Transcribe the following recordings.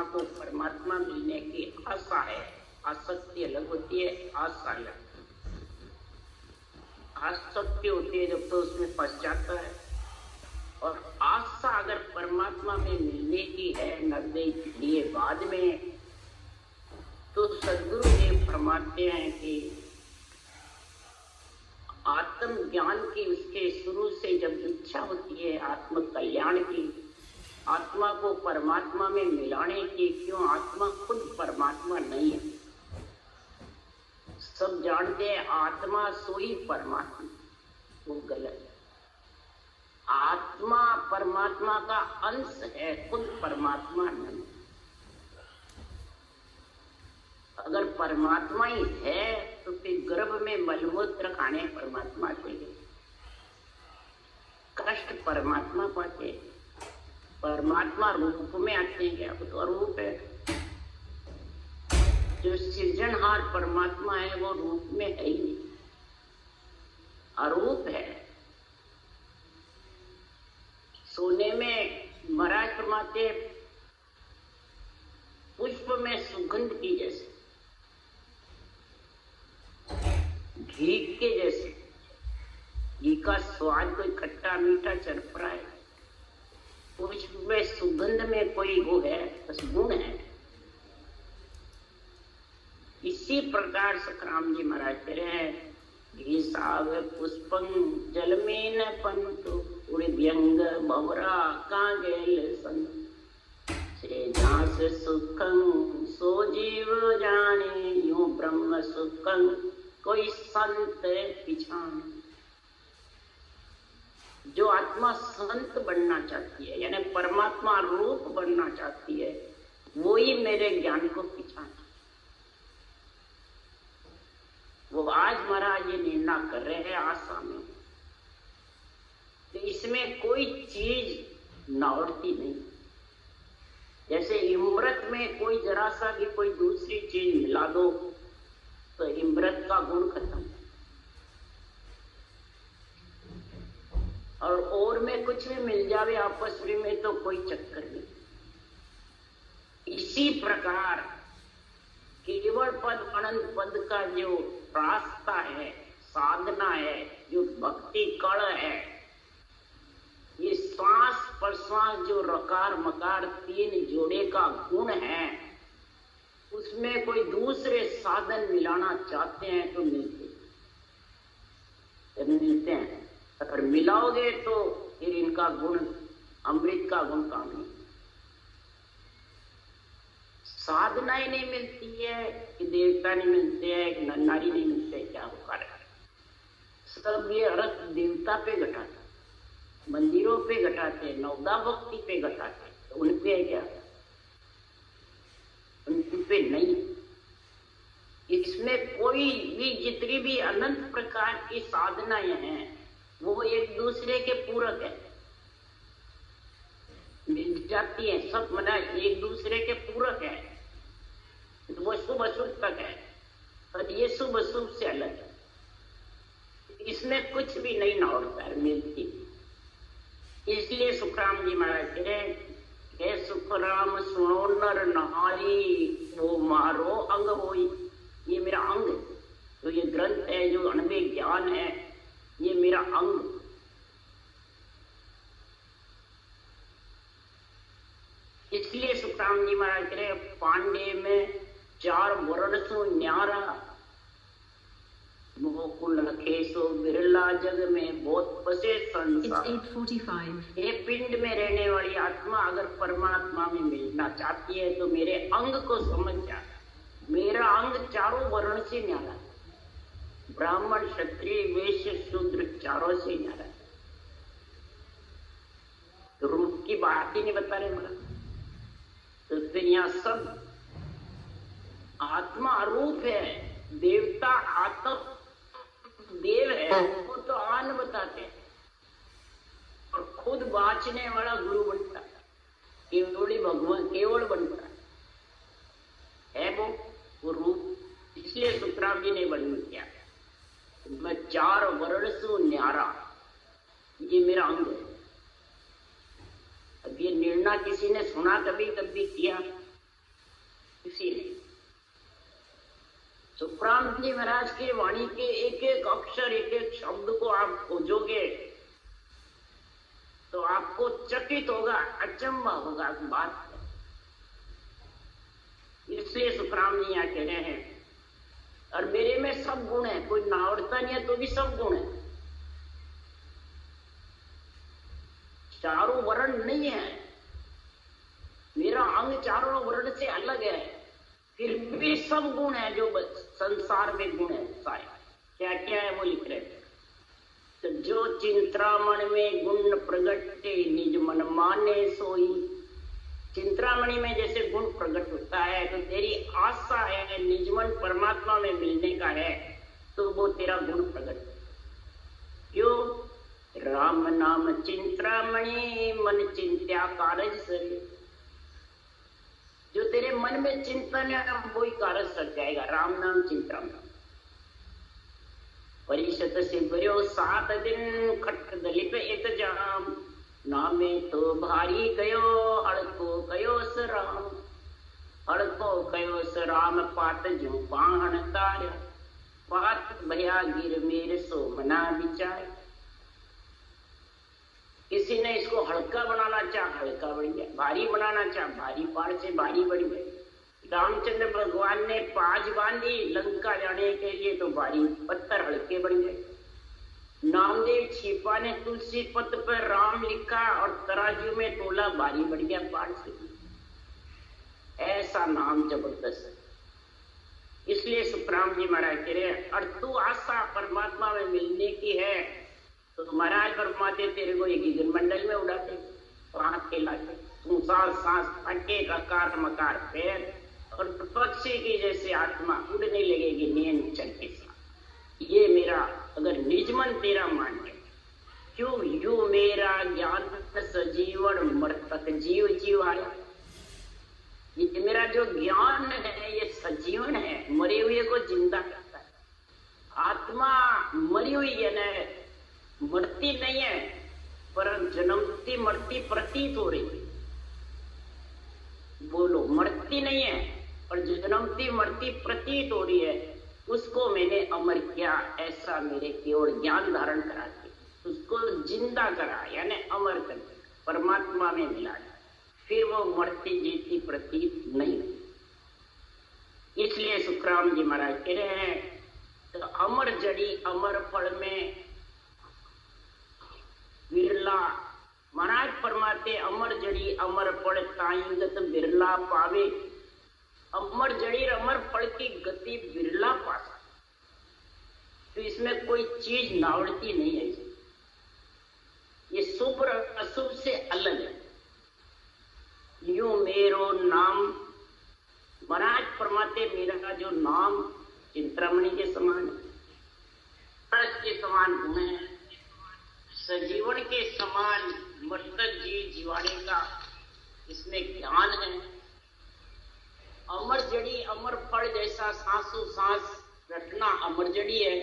को परमात्मा मिलने की आशा है। आसक्ति अलग होती है, आशा अलग। आसक्ति होती है जब तो उसमें फंस जाता है, और आशा अगर परमात्मा में मिलने की है नरदेव के लिए बाद में, तो सद्गुरुदेव फरमाते हैं कि आत्म ज्ञान की उसके शुरू से जब इच्छा होती है आत्म कल्याण की, आत्मा को परमात्मा में मिलाने की, क्यों आत्मा खुद परमात्मा नहीं है। सब जानते हैं आत्मा सोई परमात्मा, वो गलत है। आत्मा परमात्मा का अंश है, खुद परमात्मा नहीं। अगर परमात्मा ही है तो फिर गर्भ में मलमूत्र खाने परमात्मा के लिए, कष्ट परमात्मा पाते, परमात्मा रूप में आते हैं क्या? वो तो अरूप है। जो सृजनहार परमात्मा है वो रूप में है ही नहीं, अरूप है। सोने में महाराज फरमाते पुष्प में सुगंध की जैसे, घी के जैसे। घी का स्वाद कोई खट्टा मीठा चरप रहा है, पुष्प में सुगंध में कोई वो है, बस गुण है। इसी प्रकार सतराम जी महाराज कह रहे हैं, घी साग पुष्पं जल में न पंतु उड़े व्यंग भवरा कागेल संत से जास सुखं सो जीव जाने यूं ब्रह्म सुखं कोई संत पिछान। जो आत्मा संत बनना चाहती है यानी परमात्मा रूप बनना चाहती है, वो ही मेरे ज्ञान को पिछान। वो आज महाराज ये निर्णय कर रहे हैं आशा में, तो इसमें कोई चीज नावड़ती नहीं। जैसे इमृत में कोई जरा सा भी कोई दूसरी चीज मिला दो तो इमृत का गुण खत्म, और में कुछ भी मिल जावे आपस में तो कोई चक्कर नहीं। इसी प्रकार केवल पद अनंत पद का जो रास्ता है, साधना है, जो भक्ति कण है, ये श्वास प्रश्वास जो रकार मकार तीन जोड़े का गुण है, उसमें कोई दूसरे साधन मिलाना चाहते हैं तो मिलते हैं। अगर मिलाओगे तो फिर इनका गुण अमृत का गुण काम नहीं। साधना ही नहीं मिलती है कि देवता नहीं मिलते हैं कि नारी नहीं मिलते, क्या होकर सब ये अर्थ देवता पे घटाते, मंदिरों पे घटाते, नवदा भक्ति पे घटाते, तो उन पे है क्या? उन पे नहीं। इसमें कोई भी जितनी भी अनंत प्रकार की साधनाएं हैं वो एक दूसरे के पूरक है, मिल जाती है सब, मना एक दूसरे के पूरक है। वो शुभ अशुभ तक है और ये शुभ अशुभ से अलग है, इसमें कुछ भी नहीं नाड़ता है, मिलती। इसलिए सुखराम जी महाराज कह रहे हे सुखराम सुनो नर नहारी वो मारो अंग होई। ये मेरा अंग, तो ये ग्रंथ है जो अनबे ज्ञान है, ये मेरा अंग। इसलिए सुखराम जी महाराज कह रहे पांडे में 4 वर्ण सो न्यारा मोकुल खेसो बिरला जग में बहुत बसे संसार। ये पिंड में रहने वाली आत्मा अगर परमात्मा में मिलना चाहती है तो मेरे अंग को समझ जा। मेरा अंग 4 वर्ण से न्यारा, ब्राह्मण क्षत्रिय वैश्य शूद्र चारों से न्यारा। तो रूप की बात ही नहीं बता रहे महाराज। तो फिर यहाँ सब आत्मा रूप है, देवता आत्म देव है, वो तो आन बताते हैं, और खुद बाँचने वाला गुरु बनता है, केवली भगवान केवल बनता है वो रूप। इसलिए सुखराम जी ने वर्णन किया, मैं 4 वर्ण से न्यारा, ये मेरा अंग है। अब ये निर्णय किसी ने सुना कभी किया सुखराम जी महाराज के वाणी के एक एक अक्षर, एक एक शब्द को आप खोजोगे तो आपको चकित होगा, अचंभा होगा बात। इसलिए सुखराम जी यहाँ कह रहे हैं, और मेरे में सब गुण है, कोई नावड़ता नहीं है तो भी सब गुण है। चारों वर्ण नहीं है, मेरा अंग चारों वर्ण से अलग है, फिर भी सब गुण है जो संसार में गुण है सारे। क्या क्या है वो लिख रहे हैं। तो जो चिंतामण में गुण प्रगटे निज मन माने सोई। चिंतामणि में जैसे गुण प्रकट होता है तो तेरी आशा है निजमन परमात्मा में मिलने का है, तो वो तेरा गुण प्रकट। क्यों? राम नाम चिंतामणि मन चिंत्या कारज सरे। जो तेरे मन में चिंतन है वही कारज सर जाएगा। राम नाम चिंतामणि। परिषद से भरियो 7 दिन खट दलिप इत जाम। नामे तो भारी कयो हड़को कयो स राम। हड़को कयो स राम पात जो पाहन तार। पात भया गिर मेरे सो मना विचार। किसी ने इसको हल्का बनाना चाह हल्का बढ़ गया, भारी बनाना चाह भारी, पहाड़ से भारी बढ़ गया। रामचंद्र भगवान ने पाज बांधी लंका जाने के लिए तो भारी पत्थर हल्के बढ़ गए। नामदेव छिपा ने तुलसी पत्र पर राम लिखा और तराजू में तोला, भारी बढ़ गया पहाड़ से। ऐसा नाम जबरदस्त है। इसलिए सुखराम जी महाराज कह रहे हैं, और तू आशा परमात्मा में मिलने की है तो महाराज परमात्मा तेरे को एक गिगन मंडल में उड़ाते, हाथ के लाते, तू सांस फटे अकार मकार पैर, और पक्षी की जैसे आत्मा उड़ने लगेगी नियंत्रण के साथ। ये मेरा अगर निजमन तेरा मान है। क्यों? यू मेरा ज्ञान सजीवन मृतक जीव जीव आया। ये मेरा जो ज्ञान है ये सजीवन है, मरे हुए को जिंदा करता है। आत्मा मरी हुई है न, मरती नहीं है, पर जन्मती मरती प्रतीत हो रही। बोलो, मरती नहीं है और जन्मती मरती प्रतीत हो रही है। उसको मैंने अमर किया, ऐसा मेरे केवल ज्ञान धारण करा के उसको जिंदा करा, यानी अमर कर परमात्मा में मिला। फिर वो मरती जीती प्रतीत नहीं। इसलिए सुखराम जी महाराज कह रहे हैं, तो अमर जड़ी अमर फल में बिरला। महाराज फरमाते अमर जड़ी अमर फल ताईगत बिरला पावे। अमर जड़ी अमर फल की गति बिरला पा सकता। तो इसमें कोई चीज नावड़ती नहीं है। ये शुभ और अशुभ से अलग है। यूं मेरो नाम, महाराज फरमाते मेरा जो नाम चिंतामणि के समान है, के समान गुण है, सजीवन के समान मृतक जीव जीवाने का इसमें ज्ञान है। अमर जड़ी अमर फल जैसा सांसों सांस रटना अमर जड़ी है,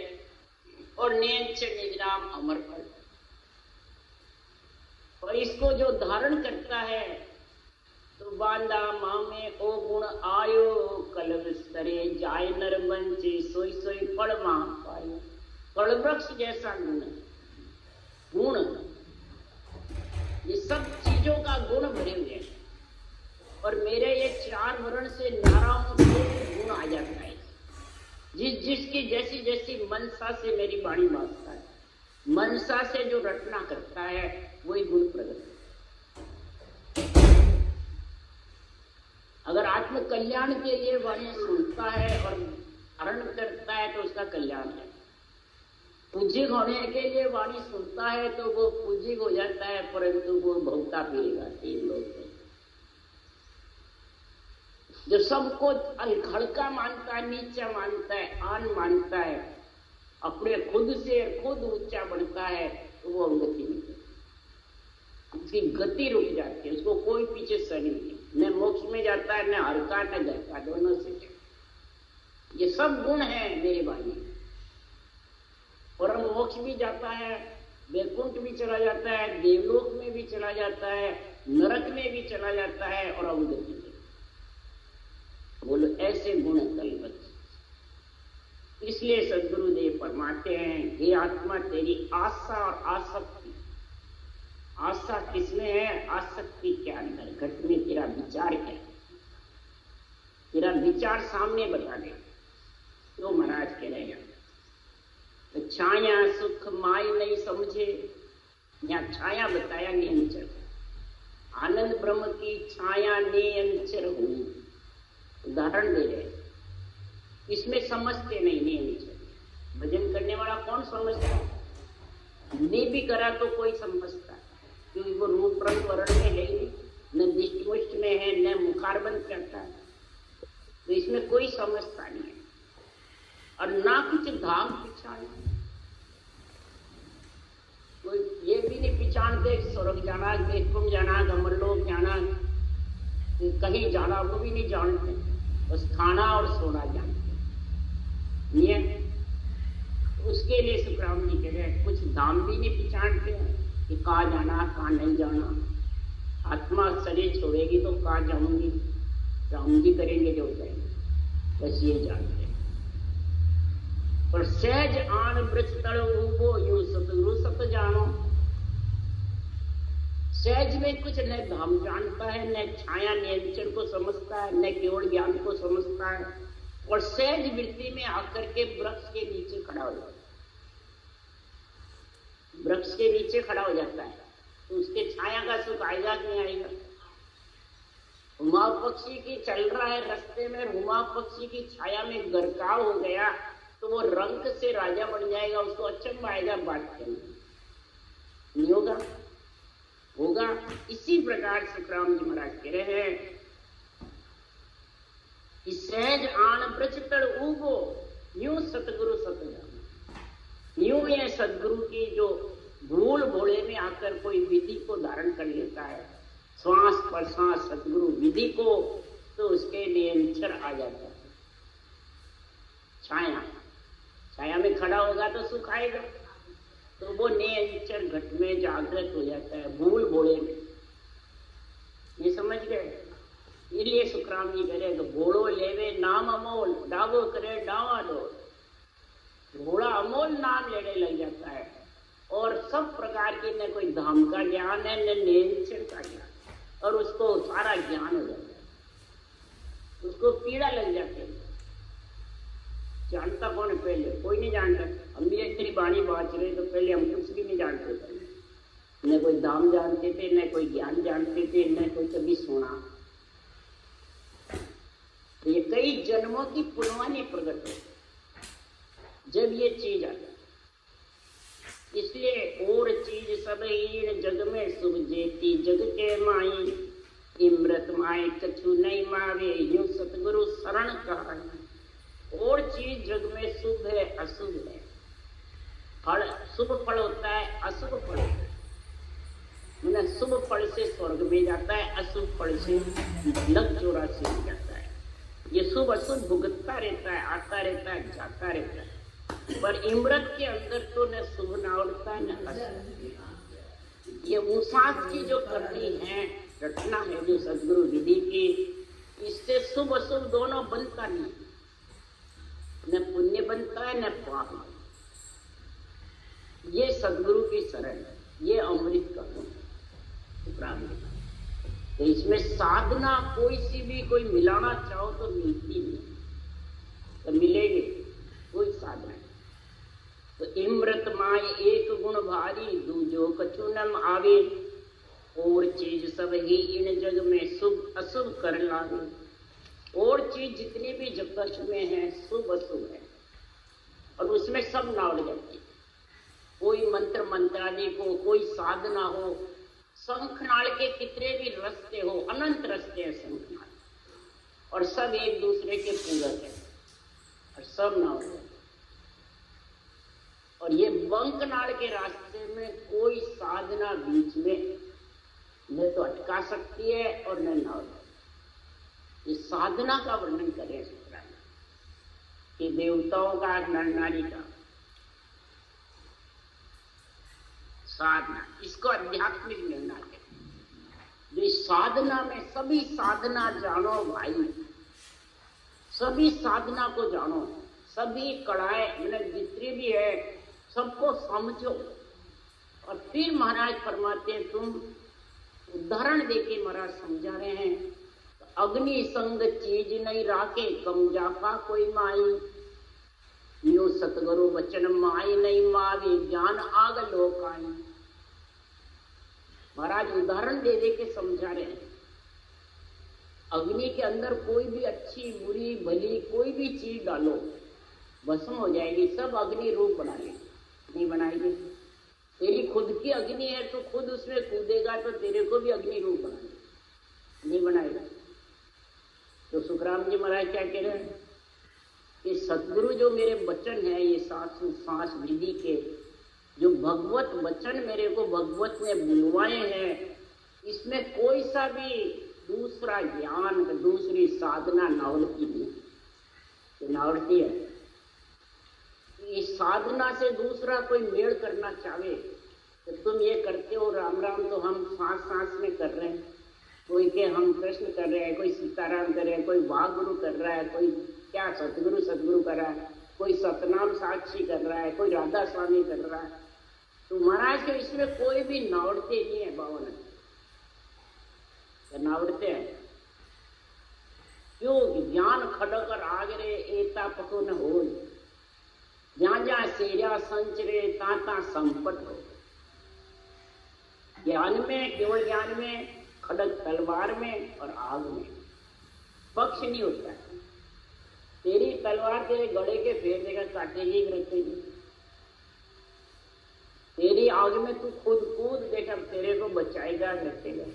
और नियंत्रण निजराम अमर फल। और इसको जो धारण करता है तो बांधा माँ में ओ गुण आयो, कलम स्तरे जाय नर बंचे सोई सोई फल महा पायो। फल वृक्ष जैसा गुण है। गुण, ये सब चीजों का गुण भरे हुए हैं। और मेरे ये 4 वर्ण से नारा हूं तो गुण आ जाता है। जिसकी जैसी जैसी मनसा से मेरी वाणी बांधता है, मनसा से जो रटना करता है वही गुण प्रकट। अगर आत्म कल्याण के लिए वाणी सुनता है और धारण करता है तो उसका कल्याण है। पूज्य होने के लिए वाणी सुनता है तो वो पूज्य हो जाता है, परंतु वो भोगता फिरेगा 3 लोग में। जो सबको हल्का मानता है, नीचा मानता है, आन मानता है, अपने खुद से खुद ऊंचा बनता है, तो वो उन्नति नहीं करता। उसकी गति रुक जाती है, उसको कोई पीछे सर नहीं, न मोक्ष में जाता है, न हल्का न घरका, दोनों से। ये सब गुण है मेरे वाणी। परम मोक्ष भी जाता है, वैकुंठ भी चला जाता है, देवलोक में भी चला जाता है, नरक में भी चला जाता है, और अवगति में। बोलो, ऐसे गुण कलवत। इसलिए सदगुरुदेव फरमाते हैं, हे आत्मा तेरी आशा और आसक्ति, आशा किसमें है, आसक्ति के अंदर, घट में तेरा विचार क्या है, तेरा विचार सामने बता दे। तो महाराज कह रहे हैं, तो छाया सुख माई नहीं समझे, यहाँ छाया बताया नियंचर, आनंद ब्रह्म की छाया नियंचर हुई, उदाहरण दे रहे, इसमें समझते नहीं नियंचर। भजन करने वाला कौन समझता है, नहीं भी करा तो कोई समझता, क्योंकि वो रूप रंग वर्ण में है ही, न दृष्टिमुष्ट में है, न मुखारबंद करता है, तो इसमें कोई समझता नहीं है, और ना कुछ धाम पिछाड़, कोई ये भी नहीं पिछाड़ते स्वर्ग जाना, वैकुंठ जाना, गमलोक जाना, कहीं जाना वो भी नहीं जानते, बस खाना और सोना जानते। ये उसके लिए सुखराम जी कह रहे हैं, कुछ धाम भी नहीं पिछाड़ते कि कहाँ जाना कहाँ नहीं जाना, आत्मा शरीर छोड़ेगी तो कहाँ जाऊंगी, जाऊंगी करेंगे जो जाएंगे, बस ये जानते हैं। पर सहज आन वृक्ष तल ऊबो यूं सतगुरु सत जानो, सहज में कुछ न धाम जानता है, न छाया नियंत्रण को समझता है, न केवल ज्ञान को समझता है, और सहज वृत्ति में आकर के वृक्ष के नीचे खड़ा हो जाता है, वृक्ष के नीचे खड़ा हो जाता है, तो उसके छाया का सुख आएगा कि नहीं आएगा। हुमा पक्षी की चल रहा है रास्ते में, हुमा पक्षी की छाया में गरकाव हो गया तो वो रंग से राजा बन जाएगा, उसको अचंभा आएगा, बात करना नहीं होगा, होगा। इसी प्रकार सुखराम जी महाराज कह रहे हैं कि सहज आन वृक्ष तल ऊबो यूं सतगुरु सत जानो, यूं ये सदगुरु की जो भूल भोले में आकर कोई विधि को धारण कर लेता है, श्वास प्रश्वास सदगुरु विधि को, तो उसके नियंत्रण आ जाता है। छाया, छाया में खड़ा होगा तो सुख आएगा, तो वो नियंत्रण घट में जागृत हो जाता है, भूल भोले में। ये समझ गए, इसलिए सुखराम जी कह रहे, तो भोलो लेवे नाम अमोल, डागो करे डावा डोल। घोड़ा अमोल नाम लेने लग जाता है, और सब प्रकार के न कोई धाम का ज्ञान है, न नियंत्रण का ज्ञान, और उसको सारा ज्ञान हो जाता है, उसको पीड़ा लग जाती है। जानता कौन है पहले, कोई नहीं जानता। हम भी एक तेरी बाणी बाँच रहे तो पहले हम कुछ भी नहीं जानते थे, न कोई धाम जानते थे, न कोई ज्ञान जानते थे, न कोई कभी सुना। तो ये कई जन्मों की पुनवानी प्रकट हो जब ये चीज आता, इसलिए और चीज सब हीन जग में शुभ जेती, जग के माई इमृत माए कछु नहीं मावे, यूं सतगुरु शरण कहा। और चीज जग में शुभ है अशुभ है, फल शुभ फल होता है, अशुभ फल होता है। मैंने शुभ फल से स्वर्ग में जाता है, अशुभ फल से लग चौरासी में जाता है। ये शुभ अशुभ भुगतता रहता है, आता रहता है, जाता रहता है, पर इमृत के अंदर तो न शुभ ना उड़ता है न अशुभ। ये उसास की जो करनी है, रचना है जो सदगुरु विधि की, इससे शुभ अशुभ दोनों बनता नहीं, न पुण्य बनता है न पाप। ये सदगुरु की शरण है, ये अमृत का प्राप्त। तो इसमें साधना कोई सी भी कोई मिलाना चाहो तो मिलती नहीं, तो मिलेगी कोई साधना। तो इमृत माय एक गुण भारी, दूजो कछु न आवे, और चीज सब ही इन जग में शुभ अशुभ कर लावे। और चीज जितनी भी जगत में है शुभ अशुभ है, और उसमें सब नाड़ जाती है। कोई मंत्र मंत्रादि को, कोई साधना हो, शंखनाल के कितने भी रास्ते हो, अनंत रास्ते हैं शंखनाल, और सब एक दूसरे के पूरक है, और सब नाड़ है। और ये बंकनाल के रास्ते में कोई साधना बीच में न तो अटका सकती है और न नाड़। इस साधना का वर्णन करें कि देवताओं का, नर नारी का साधना, इसको आध्यात्मिक निर्णय है। जो साधना में, सभी साधना जानो भाई, सभी साधना को जानो, सभी कड़ाए मतलब जितनी भी है सबको समझो। और फिर महाराज फरमाते हैं, तुम उदाहरण देके महाराज समझा रहे हैं, अग्नि संग चीज नहीं राखे कम जापा कोई माई, यो सतगुरु वचन माई नहीं मावी ज्ञान आग लोकाई। महाराज उदाहरण दे दे के समझा रहे हैं, अग्नि के अंदर कोई भी अच्छी बुरी भली कोई भी चीज डालो भस्म हो जाएगी, सब अग्नि रूप बना लेगी, नहीं बनाएगी। तेरी खुद की अग्नि है तो खुद उसमें कूदेगा तो तेरे को भी अग्नि रूप बनाएगा, नहीं बनाएगा। तो सुखराम जी महाराज क्या कह रहे हैं कि सतगुरु जो मेरे वचन है, ये सांस विधि के जो भगवत वचन मेरे को भगवत ने बुलवाए हैं, इसमें कोई सा भी दूसरा ज्ञान दूसरी साधना नावड़ती नहीं। तो नावड़ती है इस साधना से दूसरा कोई मेल करना चाहे तो तुम ये करते हो राम राम तो हम सांस सांस में कर रहे हैं, कोई के हम कृष्ण कर रहे हैं, कोई सीताराम कर रहे हैं, कोई वाहगुरु कर रहा है, कोई क्या सतगुरु कर रहा है, कोई सतनाम साक्षी कर रहा है, कोई राधा स्वामी कर रहा है। तो महाराज के इसमें कोई भी नावड़ते नहीं है। बावन नावड़ते हैं क्यों? ज्ञान खड़कर आगरे एता पको न हो, जहां जहां सेरा संचरे ता संपट हो। ज्ञान में, केवल ज्ञान में, खड़क तलवार में और आग में पक्ष नहीं होता है। तेरी तलवार तेरे गले के फेर देगा, काटेगी रखेगी। तेरी आग में तू खुद कूद देगा, तेरे को बचाएगा रखेगा।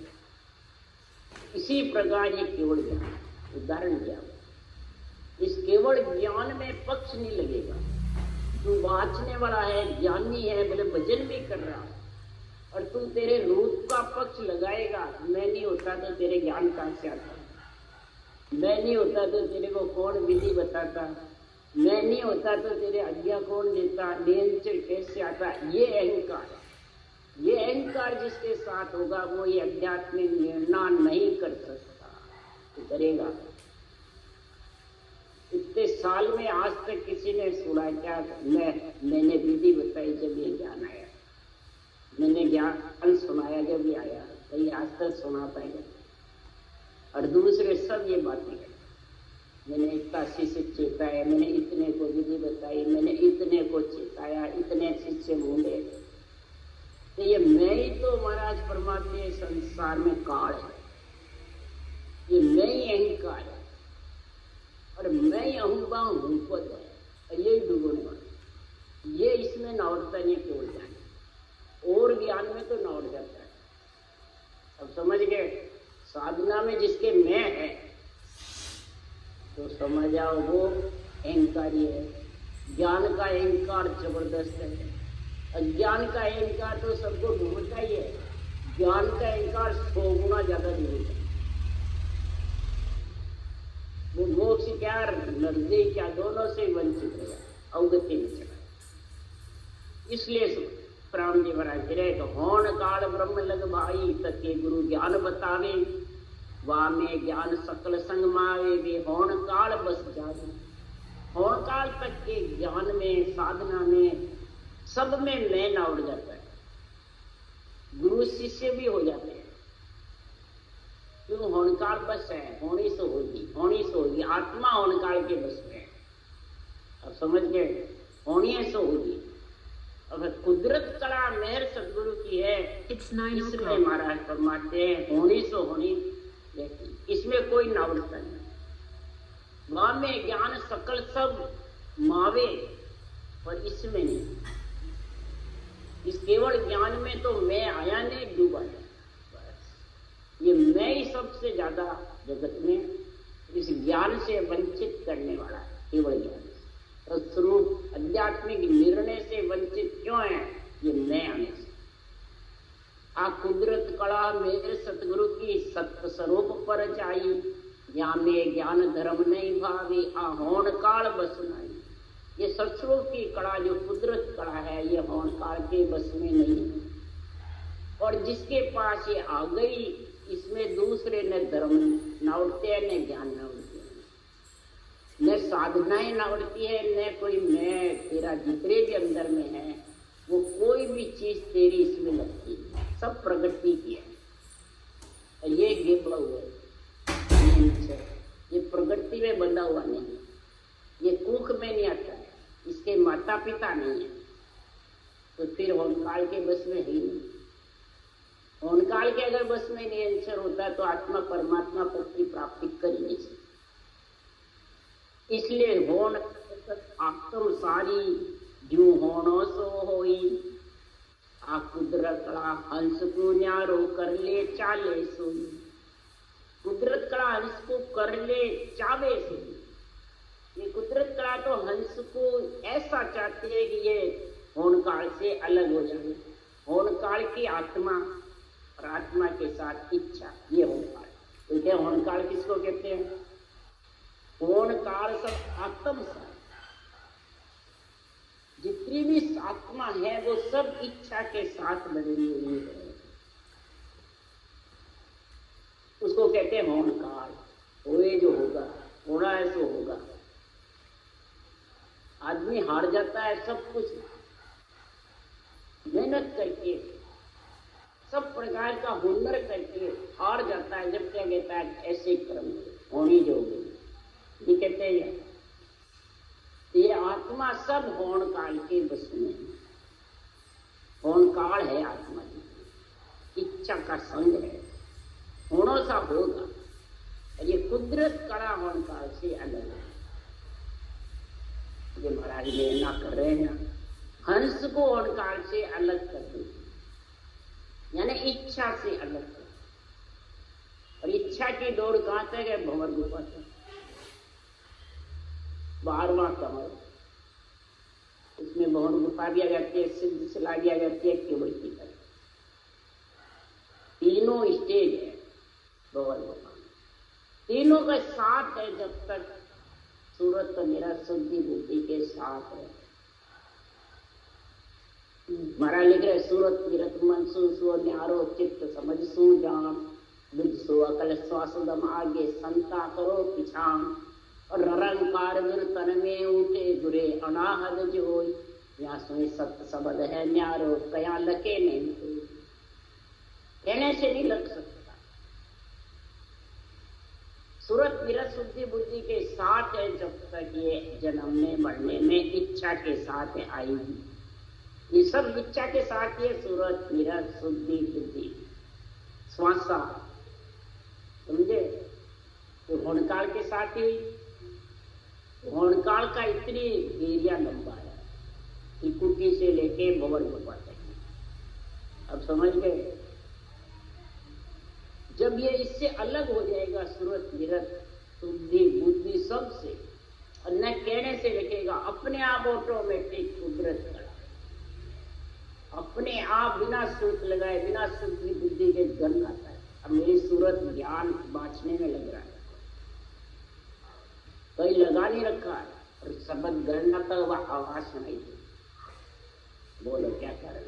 इसी प्रकार ये केवल ज्ञान, उदाहरण दिया, इस केवल ज्ञान में पक्ष नहीं लगेगा। तू वाचने वाला है, ज्ञानी है, बोले भजन भी कर रहा है, और तू तेरे रूप का पक्ष लगाएगा। मैं नहीं होता तो तेरे ज्ञान कहां से आता, मैं नहीं होता तो तेरे को कौन विधि बताता, मैं नहीं होता तो तेरे आज्ञा कौन देता, नियंत्रण कैसे आता। ये अहंकार, ये अहंकार जिसके साथ होगा वो ये आध्यात्मिक निर्णय नहीं कर सकता। तो करेगा। इतने साल में आज तक किसी ने सुना क्या? मैंने विधि बताई जब ये ज्ञान आया, मैंने ज्ञान सुनाया जब ये आया, कहीं आज तक सुना पाएगा? और दूसरे सब ये बातें हैं, मैंने इतना शिष्य चेताया, मैंने इतने को विधि बताई, मैंने इतने को चेताया, इतने शिष्य बोले। तो ये मैं ही तो महाराज परमात्मा संसार में काल है, ये मैं ही अहंकार है, और मैं ही अहूबा हूं पद है, यही डूबने वाला। ये इसमें नावड़ता नहीं, केवल ज्ञान और ज्ञान में तो नावड़ जाता है। अब समझ गए? साधना में जिसके मैं है तो समझ आओ वो अहंकारी है। ज्ञान का अहंकार जबरदस्त है, अज्ञान का अहंकार तो सबको ढूंढता ही है, ज्ञान का अहंकार 100 गुना ज्यादा ढूंढता है। वो मोक्ष क्या नजदीक क्या दोनों से वंचित रहेगा, अवगति में चला। इसलिए राम जी महाराज गिरे तो होन काल ब्रह्म लग भाई तके गुरु ज्ञान बतावे, वामे ज्ञान सकल संग मावे वे होन काल बस जावे। होन काल तक के ज्ञान में, साधना में, सब में मैं ना उड़ जाता है। गुरु शिष्य भी हो जाते हैं। क्यों? होनकाल बस है, होनी से होगी, होनी से होगी। आत्मा होनकाल के बस में है। अब समझ गए? होनी से होगी। अब कुदरत कला मेहर सदगुरु की है, इसमें महाराज फरमाते हैं होनी से होनी रहती, इसमें कोई नावड़ता नहीं। वहां में ज्ञान सकल सब मावे, पर इसमें नहीं। इस केवल ज्ञान में तो मैं आया नहीं, डूबा है। ये मैं ही सबसे ज्यादा जगत में इस ज्ञान से वंचित करने वाला है, केवल ज्ञान। तो स्वरूप आध्यात्मिक निर्णय से वंचित क्यों है? ये मैं आने से। आ कुदरत कला मेरे सतगुरु की सत्य स्वरूप पर जाई, या में ज्ञान धर्म नहीं भावी आ होन काल बस नाई। ये सत्स्वरूप की कला जो कुदरत कला है, ये होन काल के बस में नहीं। और जिसके पास ये आ गई, इसमें दूसरे न धर्म नावड़ते न ज्ञान नावड़ते। न साधनाएं न उड़ती है, न कोई मैं तेरा जितने भी अंदर में है वो कोई भी चीज तेरी इसमें लगती है, सब प्रगति की है। ये गिर हुआ ये प्रगति में बंधा हुआ नहीं है, ये कुख में नहीं आता है, इसके माता पिता नहीं है, तो फिर होनकाल के बस में ही नहीं। होनकाल के अगर बस में नियंत्रण होता है तो आत्मा परमात्मा पद की प्राप्ति कर ही नहीं सकती। इसलिए होन आत्म सारी जू होनो सो होई, आ कुदरत कड़ा हंस को न्यारो कर ले चाले सोई। कुदरत कड़ा हंस को कर ले चावे सोई। ये कुदरत कड़ा तो हंस को ऐसा चाहती है कि ये होनकाल से अलग हो जाए। होनकाल की आत्मा और आत्मा के साथ इच्छा, ये होनकाल। तो क्या होनकाल किसको कहते हैं? होनकाल सब आत्म सा, जितनी भी आत्मा है वो सब इच्छा के साथ बनी हुई है, उसको कहते हैं होनकाल। होए जो होगा, होना है सो होगा। आदमी हार जाता है सब कुछ मेहनत करके, सब प्रकार का हुनर करके हार जाता है, जब क्या कहता है ऐसे कर्म होनी जो होगी, ये कहते हैं। ये आत्मा सब होनकाल के बस में है। होनकाल है आत्मा की, इच्छा का संग है, होनो सा होगा। ये कुदरत कड़ा होनकाल से अलग है। ये महाराज लेना कर रहे हैं, हंस को होनकाल से अलग कर देते, यानी इच्छा से अलग कर। और इच्छा की दौड़ कहां तक है? भंवर गुफा तक, 12वां कमल। इसमें भंवर गुफा भी आ जाती है, सिद्ध शिला भी आ जाती है, केवल की तरह। तीनों स्टेज है भंवर गुफा, तीनों का साथ है। जब तक सूरत तो मेरा शुद्धि बुद्धि के साथ है। महाराज लिख रहे सूरत विरत मन सु न्यारो चित्त समझ सु जान, बुझ सो अकल श्वासदम आगे संता करो पिछान। और रंकार विर तन में उठे गुरे अनाहद जो, या सुई सत्य शब्द है न्यारो कया लके नहीं, कहने से नहीं लग सकता। सूरत विरत शुद्धि बुद्धि के साथ है, जब तक ये जन्मने मरने में इच्छा के साथ आएगी। ये सब इच्छा के साथ ये सूरत विरत शुद्धि बुद्धि श्वासा, समझे? तो होनकाल के साथ ही होनकाल का इतनी एरिया लंबा है, इकुटी से लेके भंवर गुफा तक। अब समझ गए? जब ये इससे अलग हो जाएगा सूरत विरत शुद्धि बुद्धि सबसे, और न कहने से लिखेगा, अपने आप ऑटोमेटिक कुदरत करा, अपने आप बिना सूत लगाए बिना शुद्धि बुद्धि के गन आता है। अब मेरी सूरत ज्ञान बांचने में लग रहा है, कहीं लगा नहीं रखा है, और शब्द गणना तक वह आवाज सुनाई दी। बोलो क्या करें?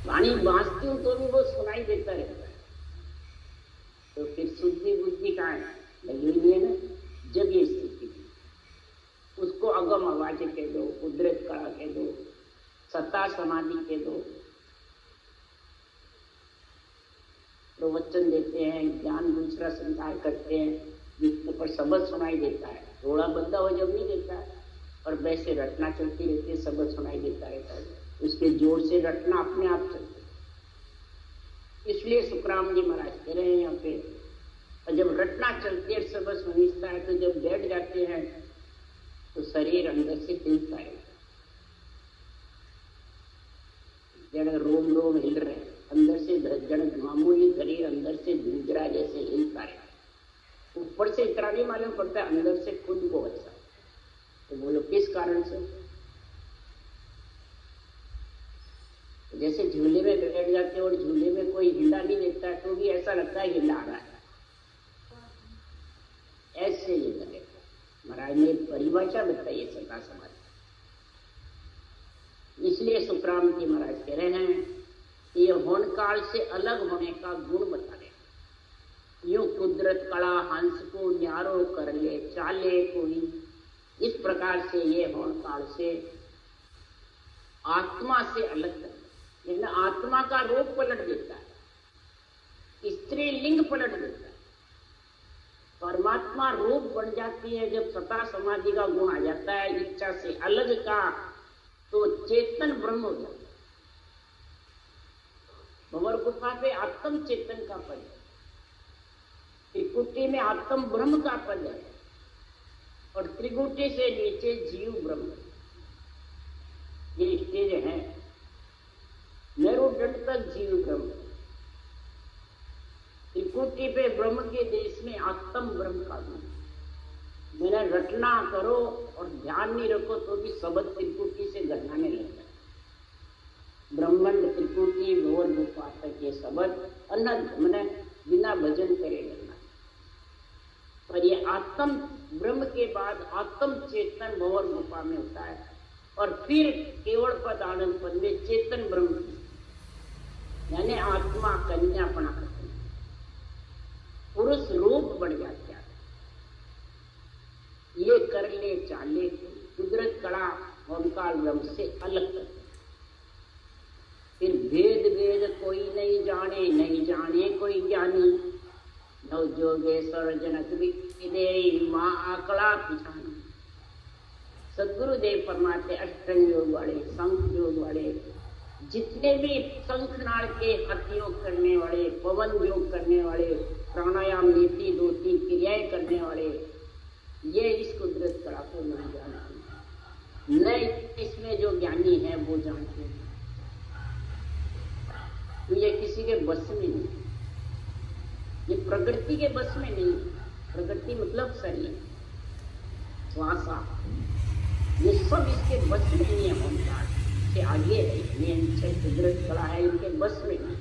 वाणी बांचती हूं तो भी वो सुनाई देता रहता है। तो फिर शुद्धि बुद्धि कहाँ है? लगी हुई है ना। जब ये स्थिति उसको अगम आवाज कह दो, कुदरत कड़ा कह दो, सत्ता समाधि कह दो, प्रवचन देते हैं, ज्ञान दूसरा संचार करते हैं, जिसके पर शब्द सुनाई देता है। थोड़ा बंदा हो जब नहीं देता है, और वैसे रटना चलती रहती है, शब्द सुनाई देता रहता है, उसके जोर से रटना अपने आप चलता है। इसलिए सुखराम जी महाराज कह रहे हैं यहाँ पे, और जब रटना चलती है, शब्द सुनीता है, तो जब बैठ जाते हैं तो शरीर अंदर से हिलता है, जड़ रोम रोम हिल रहे हैं अंदर से, जड़ मामूली शरीर अंदर से दूसरा जैसे हिलता है। ऊपर से इतना नहीं मालूम पड़ता, अंदर से खुद को अच्छा। तो बोलो किस कारण से? जैसे झूले में बैठ जाते हैं और झूले में कोई हिला नहीं देता है, तो भी ऐसा लगता है हिला रहा है, ऐसे ही लगेगा। महाराज ने परिभाषा बताई है सत्ता समाधि। इसलिए सुखराम जी महाराज कह रहे हैं, ये होनकाल से अलग होने का गुण बता रहे हैं। यूं कुदरत कुदरत कला हंस को न्यारो कर ले चाले कोई। इस प्रकार से ये होण काल से आत्मा से अलग कर, यानी आत्मा का रूप पलट देता है, स्त्री लिंग पलट देता है। परमात्मा रूप बन जाती है जब सता समाधि का गुण आ जाता है, इच्छा से अलग का, तो चेतन ब्रह्म हो जाता है। भंवर गुफा पे आत्म चेतन का पद है, त्रिकुटी में आत्म ब्रह्म का पद है, और त्रिकुटी से नीचे जीव ब्रह्म। ये स्टेज है, मेरुदंड तक जीव ब्रह्म, त्रिकुटी पे ब्रह्म के देश में आत्म ब्रह्म का गुण। मेरा रटना करो और ध्यान नहीं रखो तो भी शब्द त्रिकुटी से गढ़ाने लगता है। ब्रह्मांड त्रिकुटी भंवर गुफा तक ये शब्द अनंत मैंने बिना भजन करे लगना। पर ये आत्म ब्रह्म के बाद आत्म चेतन भंवर गुफा में होता है, और फिर केवल पद आनंद पद में चेतन ब्रह्म यानी आत्मा कन्यापना करते हैं, पुरुष रूप बढ़ जाता है। ये कर ले चाले कुदरत कला ओंकार ब्रह्म से अलग करते। फिर भेद भेद कोई नहीं जाने, नहीं जाने कोई ज्ञानी। नव जोगेश्वर जनक विदे माँ आकड़ा पिछानी। सदगुरुदेव फरमाते अष्टांग योग वाले, शंख योग वाले, जितने भी शंख नाड़ के हथयोग करने वाले, पवन योग करने वाले, प्राणायाम नीति 2-3 क्रियाएं करने वाले, ये इस कुदरत कला को नहीं जानते। न इसमें जो ज्ञानी है वो जानते हैं, तो ये किसी के बस में नहीं, ये प्रकृति के बस में नहीं। प्रकृति मतलब शरीर, श्वासा, ये सब इसके बस में नहीं है। ओंकार से आगे है, ये कुदरत कला है, इनके बस में नहीं।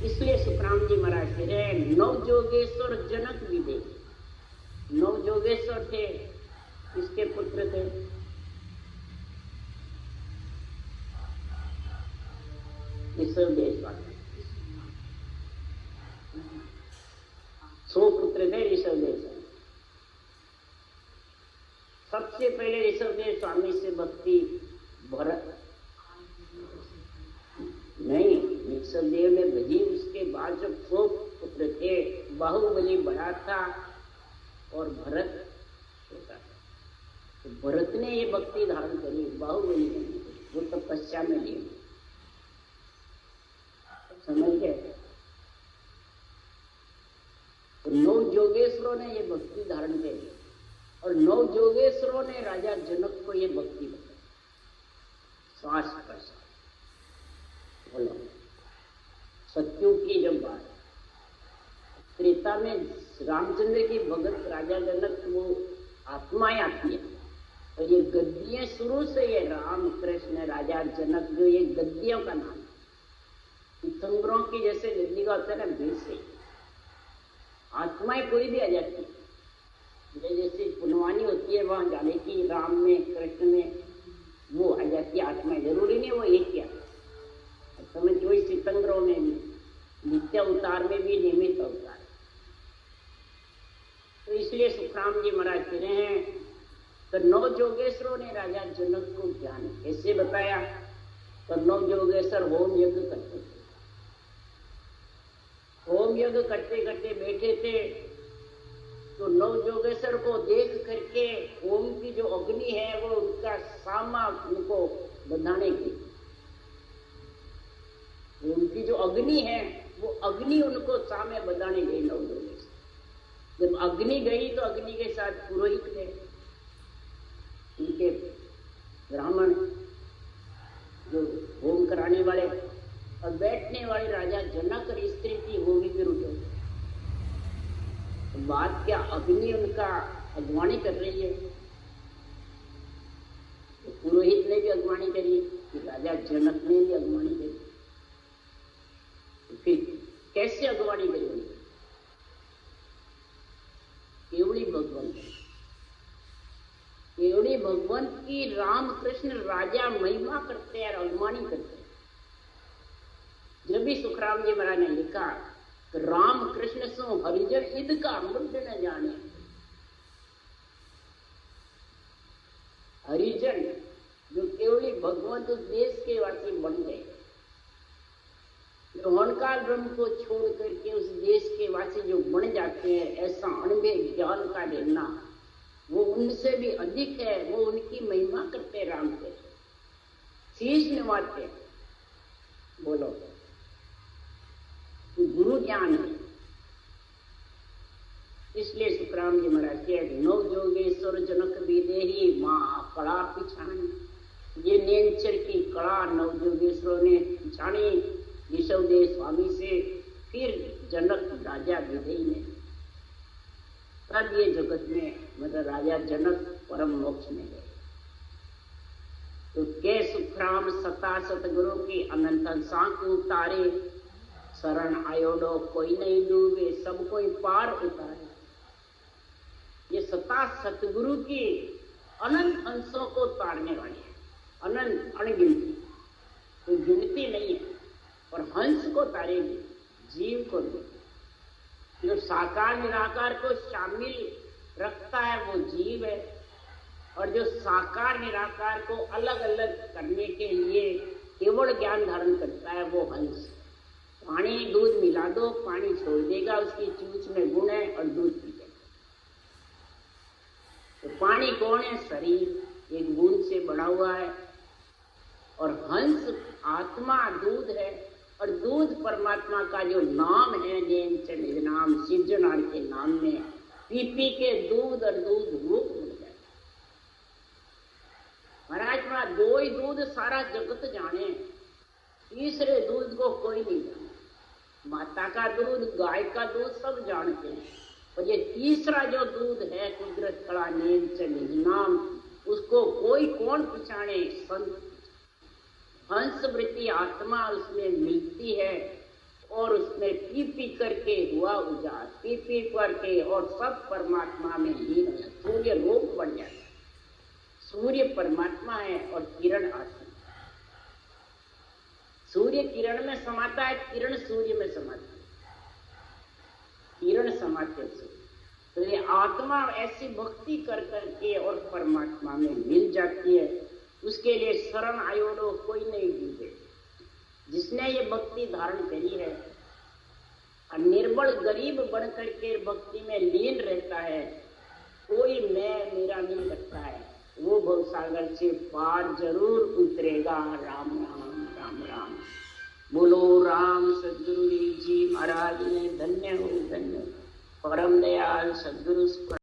इसलिए सुखराम जी महाराज कह रहे हैं नव जोगेश्वर जनक विदे। नव जोगेश्वर थे, इसके पुत्र थे ऋषभदेव वाले। 100 पुत्र थे ऋषभदेव स्वामी। सबसे पहले ऋषभदेव स्वामी से भक्ति भरत नहीं, ऋषभदेव ने भजी। उसके बाद जब 100 पुत्र थे, बाहुबली बड़ा था और भरत छोटा था, तो भरत ने ये भक्ति धारण करी, बाहुबली ने वो तपस्या में ली। समझ गए? तो 9 जोगेश्वरों ने ये भक्ति धारण करी, और 9 जोगेश्वरों ने राजा जनक को ये भक्ति बताई। श्वास प्रश्वास बोलो। सत्युग की जब बात, त्रेता में रामचंद्र की भगत राजा जनक, वो आत्माएं आती है, और ये गद्दियां शुरू से ये राम कृष्ण राजा जनक, जो ये गद्दियों का नाम है। तीर्थंकरों की जैसे गद्दी का होता है ना, भेद से आत्माएं कोई भी आ जाती है। जैसे पुनवानी होती है वहां जाने की, राम में कृष्ण में वो आ जाती है आत्माएं, जरूरी नहीं वो एक क्या समझ। वही तीर्थंकरों में भी, नित्य अवतार में भी निमित्त अवतार। तो इसलिए सुखराम जी महाराज कह रहे हैं तो 9 जोगेश्वरों ने राजा जनक को ज्ञान कैसे बताया। तो 9 जोगेश्वर होम यज्ञ करते थे। होम यज्ञ करते करते बैठे थे, तो 9 जोगेश्वर को देख करके ओम की जो अग्नि है वो उनका सामा उनको बंधाने की, उनकी जो अग्नि है वो अग्नि उनको सामे बंधाने गई 9 जोगेश्वर। जब अग्नि गई तो अग्नि के साथ पुरोहित गए, उनके ब्राह्मण जो होम कराने वाले, और बैठने वाले राजा जनक और स्त्री थी वो भी फिर उठे। तो बात क्या, अग्नि उनका अगवानी कर रही है, तो पुरोहित ने भी अगवानी करी, राजा जनक ने भी अगवानी करी। तो फिर कैसे अगवानी करी उनकी? केवड़ी भगवंत, केवड़ी भगवंत की राम कृष्ण राजा महिमा करते हैं और अगवानी करते हैं। जब भी सुखराम जी महाराज ने लिखा राम कृष्ण सो हरिजन ईद का मुंड न जाने। हरिजन जो केवली भगवंत उस देश के वासी बन गए, जो होनकाल ब्रह्म को छोड़ करके उस देश के वासी जो बन जाते हैं, ऐसा अणबे ज्ञान का लेना, वो उनसे भी अधिक है। वो उनकी महिमा करते राम के, शीश निवाते। बोलो, गुरु ज्ञान है। इसलिए सुखराम जी महाराज के नव जोगेश्वर जनक विदेही माँ कड़ा पिछानी। ये नेंचर की कड़ा नव जोगेश्वरों ने पिछानी विश्वदेव स्वामी से, फिर जनक राजा विदेही ने। तब ये जगत में मतलब राजा जनक परम मोक्ष में गए। तो के सुखराम सता सतगुरु की अनंत सांख उतारे, शरण आयोडो कोई नहीं डूबे, सब कोई पार उतारे। ये सता सतगुरु की अनंत अंशों को तारने वाली है, अनंत अणगिनती, कोई गिनती नहीं है। और हंस को तारेगी, जीव को नहीं। जो साकार निराकार को शामिल रखता है वो जीव है, और जो साकार निराकार को अलग अलग करने के लिए केवल ज्ञान धारण करता है वो हंस। पानी दूध मिला दो, पानी छोड़ देगा, उसकी चूंच में गुण है और दूध पी जाएगा। तो पानी कौन है? शरीर एक बूंद से बना हुआ है। और हंस आत्मा दूध है, और दूध परमात्मा का जो नाम है, नाम सिद्धनाथ के नाम में पी पी के दूध और दूध रूप मिल जाए। महाराज वहां दो ही दूध सारा जगत जाने, तीसरे दूध को कोई नहीं जाने। माता का दूध, गाय का दूध सब जानते हैं, और ये तीसरा जो दूध है कुदरत कड़ा नाम, उसको कोई कौन पहचाने? संत। हंस वृत्ति आत्मा उसमें मिलती है, और उसमें पी पी करके हुआ उजाड़, पी पी करके और सब परमात्मा में लीन है। सूर्य रूप बन जाता है। सूर्य परमात्मा है और किरण आत्मा। सूर्य किरण में समाता है, किरण सूर्य में समाती है, किरण समाते सूर्य। तो ये आत्मा ऐसी भक्ति कर करके और परमात्मा में मिल जाती है। उसके लिए शरण आयोडो कोई नहीं डूबे। जिसने ये भक्ति धारण करी है और निर्बल गरीब बन करके भक्ति में लीन रहता है, कोई मैं मेरा नहीं लगता है, वो भवसागर से पार जरूर उतरेगा। राम राम राम राम। बोलो राम सद्गुरु जी महाराज ने धन्य हो, धन्य परम दयाल सद्गुरु।